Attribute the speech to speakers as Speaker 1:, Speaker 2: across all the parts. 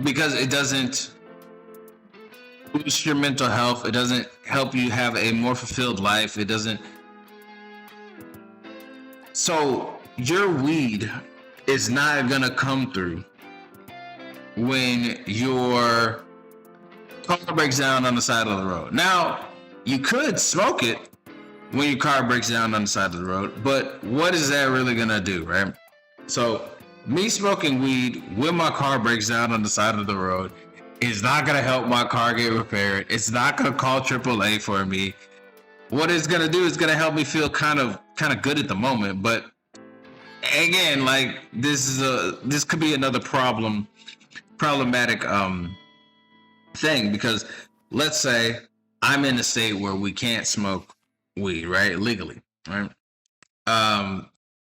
Speaker 1: because it doesn't boost your mental health. It doesn't help you have a more fulfilled life. It doesn't. So your weed is not gonna come through when your car breaks down on the side of the road. Now, you could smoke it when your car breaks down on the side of the road, but what is that really gonna do, right? So me smoking weed when my car breaks down on the side of the road is not gonna help my car get repaired. It's not gonna call AAA for me. What it's gonna do is gonna help me feel kind of good at the moment, but again, like this could be another problematic thing, because let's say I'm in a state where we can't smoke weed, right, legally, right?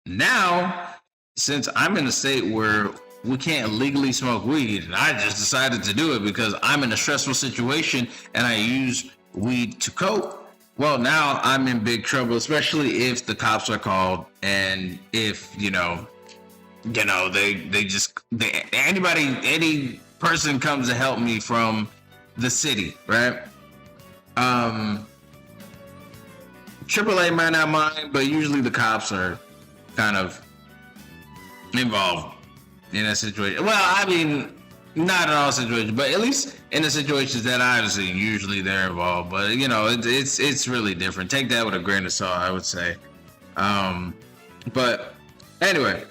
Speaker 1: Now, since I'm in a state where we can't legally smoke weed, and I just decided to do it because I'm in a stressful situation and I use weed to cope. Well, now I'm in big trouble, especially if the cops are called, and if any person comes to help me from the city, right? AAA might not mind, but usually the cops are kind of involved in that situation. Well, I mean, not in all situations, but at least in the situations that I've seen, usually they're involved. But it's really different. Take that with a grain of salt, I would say. But anyway,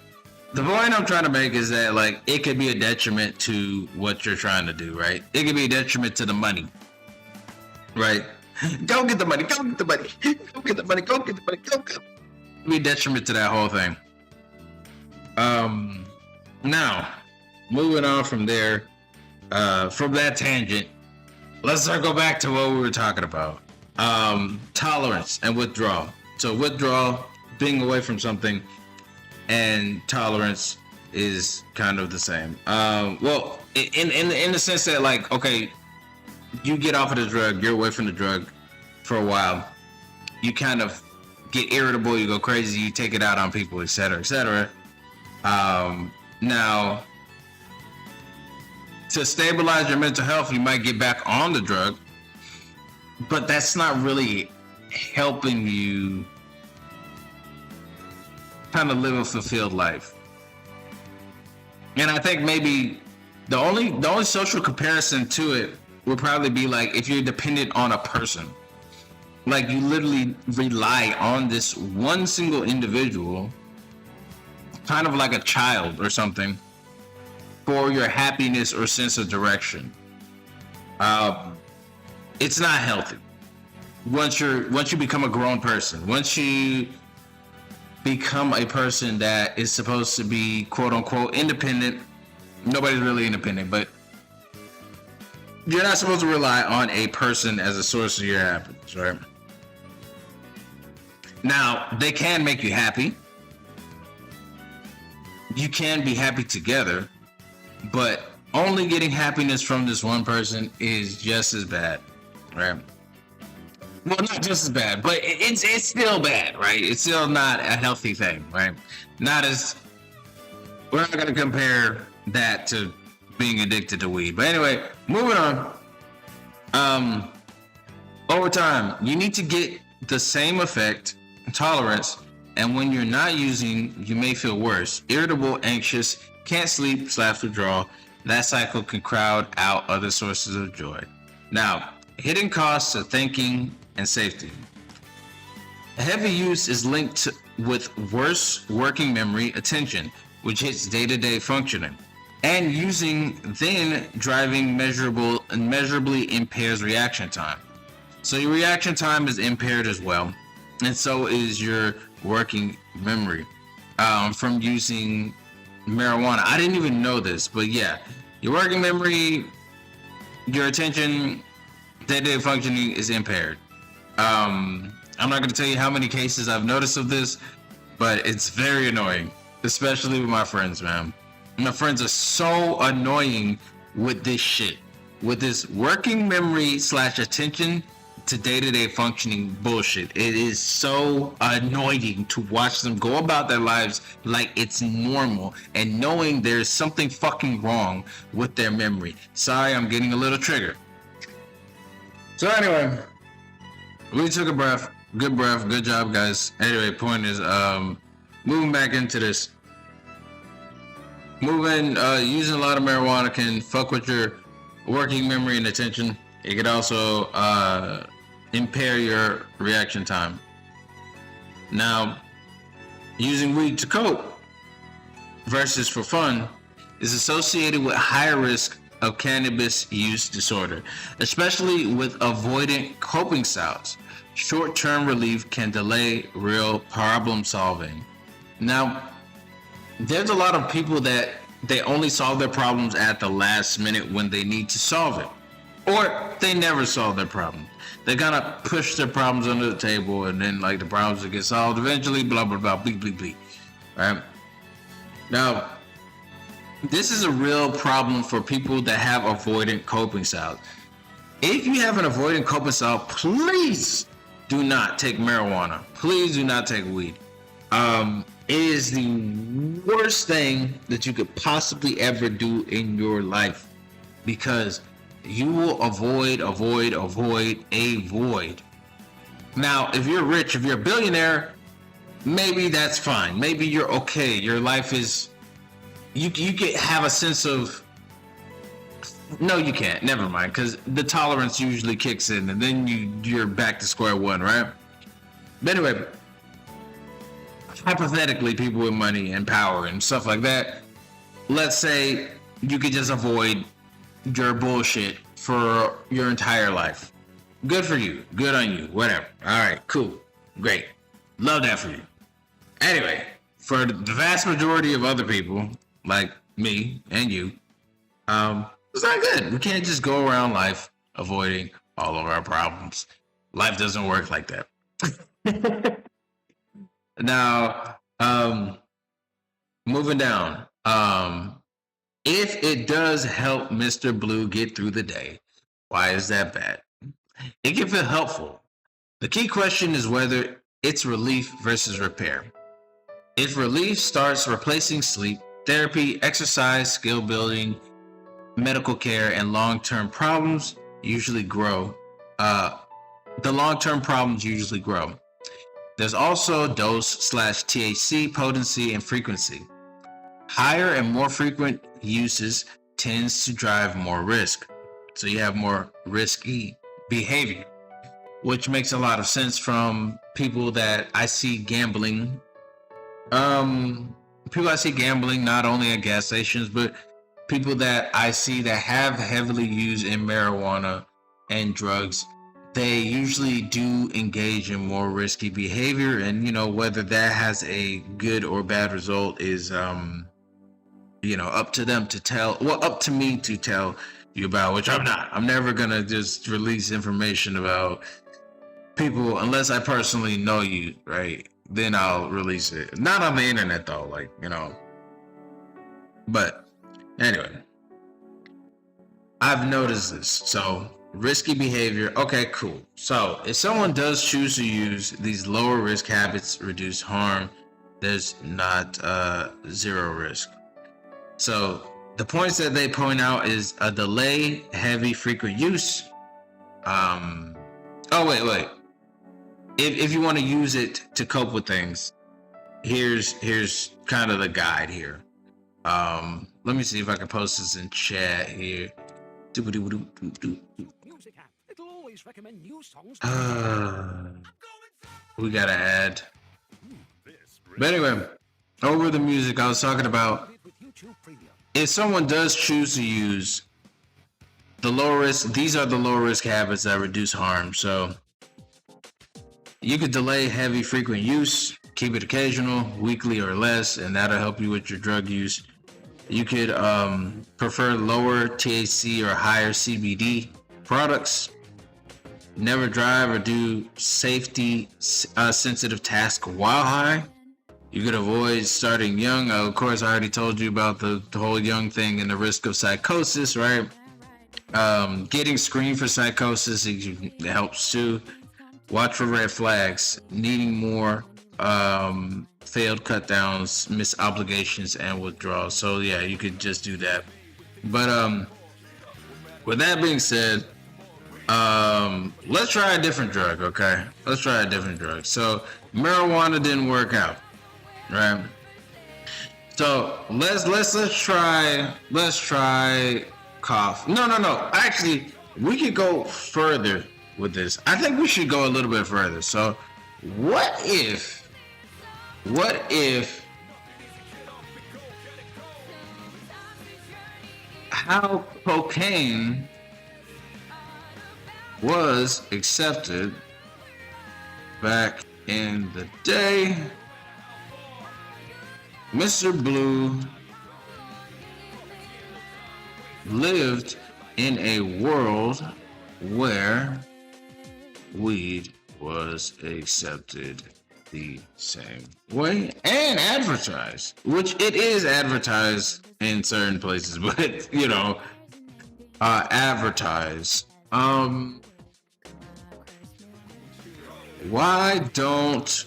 Speaker 1: the point I'm trying to make is that, like, it could be a detriment to what you're trying to do, right? It could be a detriment to the money, right? Go get the money, go get the money, go get the money, go get the money, go get. It could be a detriment to that whole thing. Now, moving on from there, from that tangent, let's circle back to what we were talking about. Tolerance and withdrawal. So withdrawal, being away from something, and tolerance is kind of the same. Well, in the sense that, like, okay, you get off of the drug, you're away from the drug for a while, you kind of get irritable, you go crazy, you take it out on people, etc., etc. Now, to stabilize your mental health, you might get back on the drug, but that's not really helping you kind of live a fulfilled life. And I think maybe the only social comparison to it would probably be like if you're dependent on a person, like you literally rely on this one single individual, kind of like a child or something, for your happiness or sense of direction. It's not healthy. Once you become a grown person, once you become a person that is supposed to be quote unquote independent, nobody's really independent, but you're not supposed to rely on a person as a source of your happiness, right? Now, they can make you happy. You can be happy together, but only getting happiness from this one person is just as bad, right? Well, not just as bad, but it's still bad, right? It's still not a healthy thing, right? We're not going to compare that to being addicted to weed. But anyway, moving on. Over time, you need to get the same effect, tolerance, and when you're not using, you may feel worse, irritable, anxious, can't sleep / withdrawal. That cycle can crowd out other sources of joy. Now, hidden costs of thinking and safety. Heavy use is linked with worse working memory, attention, which hits day-to-day functioning, and using then driving measurably impairs reaction time. So your reaction time is impaired as well, and so is your working memory from using marijuana. I didn't even know this, but yeah, your working memory, your attention, day-to-day functioning is impaired. I'm not going to tell you how many cases I've noticed of this, but it's very annoying, especially with my friends, man. My friends are so annoying with this shit, with this working memory / attention to day-to-day functioning bullshit. It is so annoying to watch them go about their lives like it's normal and knowing there's something fucking wrong with their memory. Sorry, I'm getting a little triggered. So anyway, we took a breath. Good breath. Good job, guys. Anyway, point is, moving back into this. Using a lot of marijuana can fuck with your working memory and attention. It could also impair your reaction time. Now, using weed to cope versus for fun is associated with higher risk of cannabis use disorder, especially with avoidant coping styles. Short-term relief can delay real problem solving. Now, there's a lot of people that they only solve their problems at the last minute when they need to solve it. Or they never solve their problem. They kind of push their problems under the table and then like the problems will get solved eventually, blah, blah, blah, bleep, bleep, bleep. Right? Now, this is a real problem for people that have avoidant coping styles. If you have an avoidant coping style, please do not take marijuana. Please do not take weed. It is the worst thing that you could possibly ever do in your life because you will avoid a void. Now, if you're rich, if you're a billionaire, maybe that's fine. Maybe you're okay. Your life is, you can have a sense of, no, you can't. Never mind, because the tolerance usually kicks in, and then you're back to square one, right? But anyway, hypothetically, people with money and power and stuff like that, let's say you could just avoid your bullshit for your entire life. Good for you. Good on you. Whatever. All right, cool. Great. Love that for you. Anyway, for the vast majority of other people, like me and you, it's not good. We can't just go around life avoiding all of our problems. Life doesn't work like that. Now, moving down. If it does help Mr. Blue get through the day, why is that bad? It can feel helpful. The key question is whether it's relief versus repair. If relief starts replacing sleep, therapy, exercise, skill building, medical care, and long-term problems usually grow. The long-term problems usually grow. There's also dose/THC potency and frequency. Higher and more frequent uses tends to drive more risk. So you have more risky behavior, which makes a lot of sense from people that I see gambling. People I see gambling not only at gas stations, but people that I see that have heavily used in marijuana and drugs. They usually do engage in more risky behavior, and whether that has a good or bad result is up to them to tell. Well, up to me to tell you about, which I'm not. I'm never gonna just release information about people unless I personally know you, right? Then I'll release it. Not on the internet though, But anyway, I've noticed this. So risky behavior. Okay, cool. So if someone does choose to use these lower risk habits, reduce harm, there's not zero risk. So the points that they point out is a delay, heavy, frequent use. Wait. If you want to use it to cope with things, here's kind of the guide here. Let me see if I can post this in chat here. We gotta add. But anyway, over the music, I was talking about if someone does choose to use the low risk, these are the low risk habits that reduce harm. So you could delay heavy frequent use, keep it occasional, weekly or less, and that'll help you with your drug use. You could prefer lower THC or higher CBD products. Never drive or do safety sensitive tasks while high. You could avoid starting young. Of course, I already told you about the whole young thing and the risk of psychosis, right? Getting screened for psychosis it helps too. Watch for red flags. Needing more. Failed cut downs, missed obligations, and withdrawals. So yeah, you could just do that. But with that being said, let's try a different drug. Okay, let's try a different drug. So marijuana didn't work out, right? So let's try cough. No. Actually, we could go further with this. I think we should go a little bit further. So what if how cocaine was accepted back in the day? Mr. Blue lived in a world where weed was accepted the same way and advertised, which it is advertised in certain places, but advertised. Why don't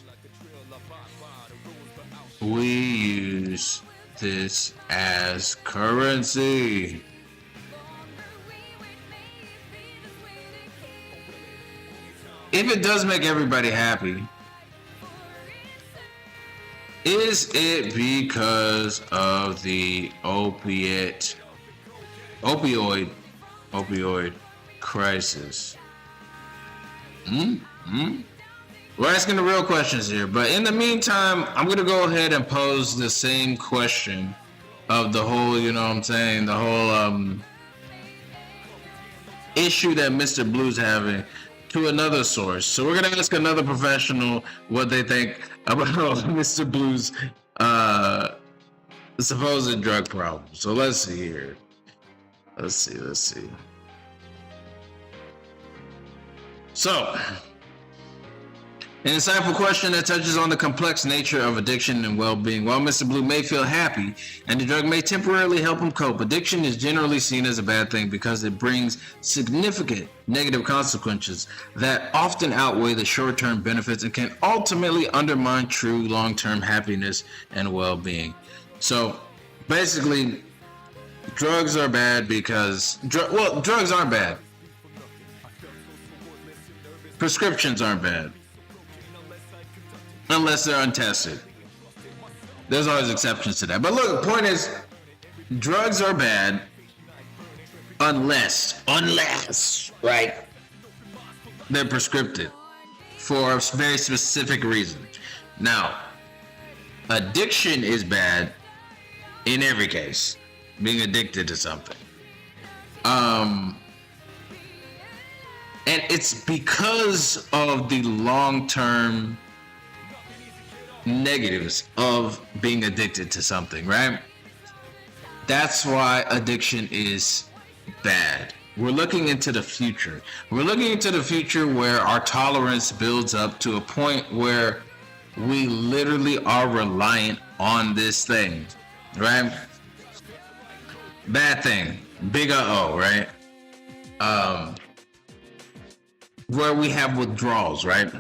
Speaker 1: we use this as currency? If it does make everybody happy, is it because of the opioid crisis? We're asking the real questions here, but in the meantime, I'm gonna go ahead and pose the same question of the whole, the whole issue that Mr. Blue's having to another source. So we're gonna ask another professional what they think about Mr. Blue's supposed drug problem. So let's see here. Let's see. So, an insightful question that touches on the complex nature of addiction and well-being. While Mr. Blue may feel happy and the drug may temporarily help him cope, addiction is generally seen as a bad thing because it brings significant negative consequences that often outweigh the short-term benefits and can ultimately undermine true long-term happiness and well-being. So basically, drugs are bad because drugs aren't bad. Prescriptions aren't bad. Unless they're untested. There's always exceptions to that. But look, the point is, drugs are bad unless, right, they're prescripted for a very specific reason. Now, addiction is bad in every case. Being addicted to something. And it's because of the long-term negatives of being addicted to something, right? That's why addiction is bad. We're looking into the future. We're looking into the future where our tolerance builds up to a point where we literally are reliant on this thing, right? Bad thing, big O, right? Where we have withdrawals, right?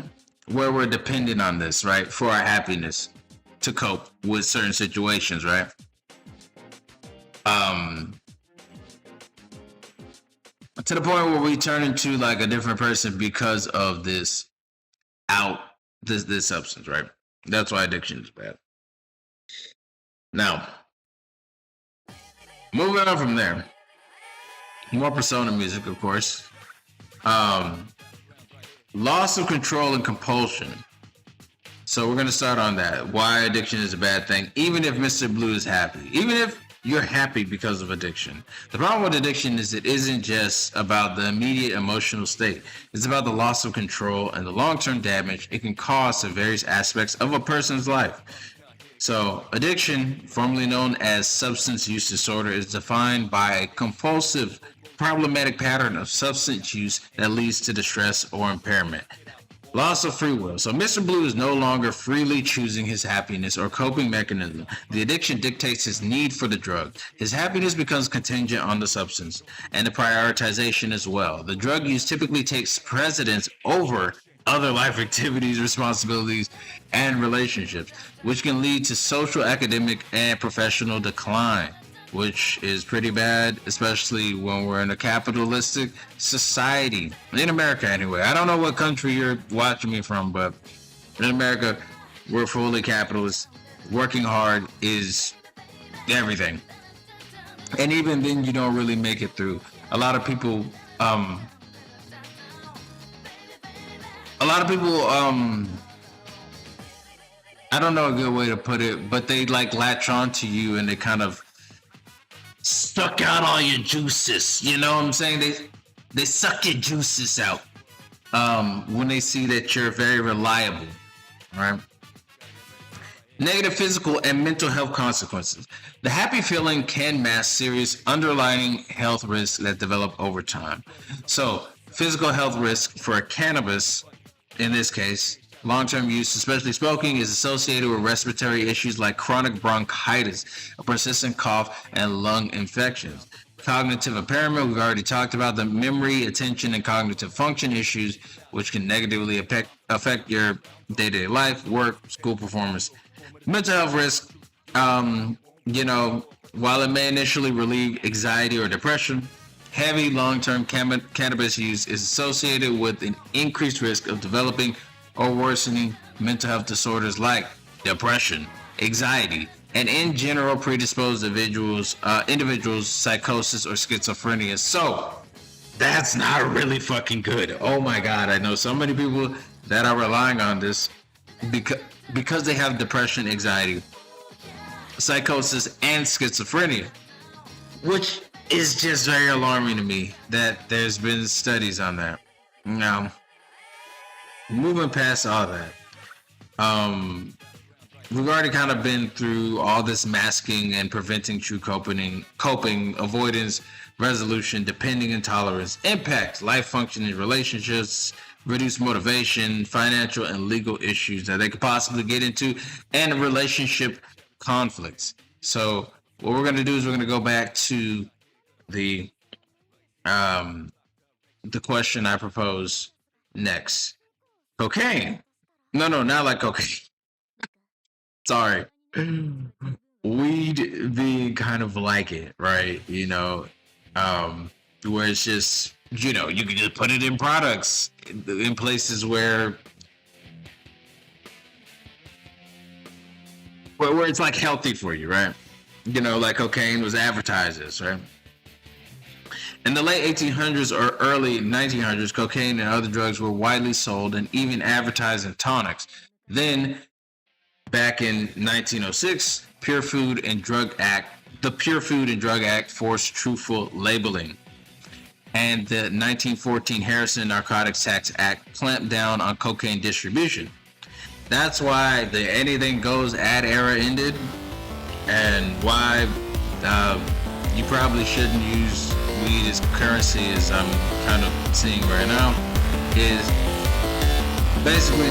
Speaker 1: Where we're dependent on this, right? For our happiness to cope with certain situations, right? To the point where we turn into like a different person because of this substance, right? That's why addiction is bad. Now, moving on from there, more Persona music, of course. Loss of control and compulsion. So we're going to start on that. Why addiction is a bad thing, even if Mr. Blue is happy. Even if you're happy because of addiction. The problem with addiction is it isn't just about the immediate emotional state. It's about the loss of control and the long-term damage it can cause to various aspects of a person's life. So addiction, formerly known as substance use disorder, is defined by a compulsive problematic pattern of substance use that leads to distress or impairment. Loss of free will. So Mr. Blue is no longer freely choosing his happiness or coping mechanism. The addiction dictates his need for the drug. His happiness becomes contingent on the substance and the prioritization as well. The drug use typically takes precedence over other life activities, responsibilities, and relationships, which can lead to social, academic, and professional decline, which is pretty bad, especially when we're in a capitalistic society. In America, anyway. I don't know what country you're watching me from, but in America, we're fully capitalist. Working hard is everything. And even then, you don't really make it through. A lot of people, I don't know a good way to put it, but they like latch on to you and they kind of suck out all your juices. You know what I'm saying? They suck your juices out when they see that you're very reliable, right? Negative physical and mental health consequences. The happy feeling can mask serious underlying health risks that develop over time. So, physical health risk for cannabis, in this case, long-term use, especially smoking, is associated with respiratory issues like chronic bronchitis, a persistent cough, and lung infections. Cognitive impairment, we've already talked about the memory, attention, and cognitive function issues, which can negatively affect your day-to-day life, work, school performance. Mental health risk, while it may initially relieve anxiety or depression, heavy long-term cannabis use is associated with an increased risk of developing or worsening mental health disorders like depression, anxiety, and in general predisposed individuals, psychosis or schizophrenia. So that's not really fucking good. Oh my God, I know so many people that are relying on this because they have depression, anxiety, psychosis, and schizophrenia, which is just very alarming to me that there's been studies on that. Now, moving past all that, we've already kind of been through all this masking and preventing true coping, avoidance, resolution, depending intolerance, impact, life functioning, relationships, reduce motivation, financial and legal issues that they could possibly get into, and relationship conflicts. So what we're going to do is we're going to go back to the question I propose next. Cocaine. No, not like cocaine. Sorry. Weed being kind of like it, right? Where it's just, you can just put it in products in places where it's like healthy for you, right? Like cocaine was advertised as, right? In the late 1800s or early 1900s, cocaine and other drugs were widely sold and even advertised in tonics. Then, back in 1906, the Pure Food and Drug Act forced truthful labeling. And the 1914 Harrison Narcotics Tax Act clamped down on cocaine distribution. That's why the anything goes ad era ended, and why you probably shouldn't use weed as currency, as I'm kind of seeing right now, is basically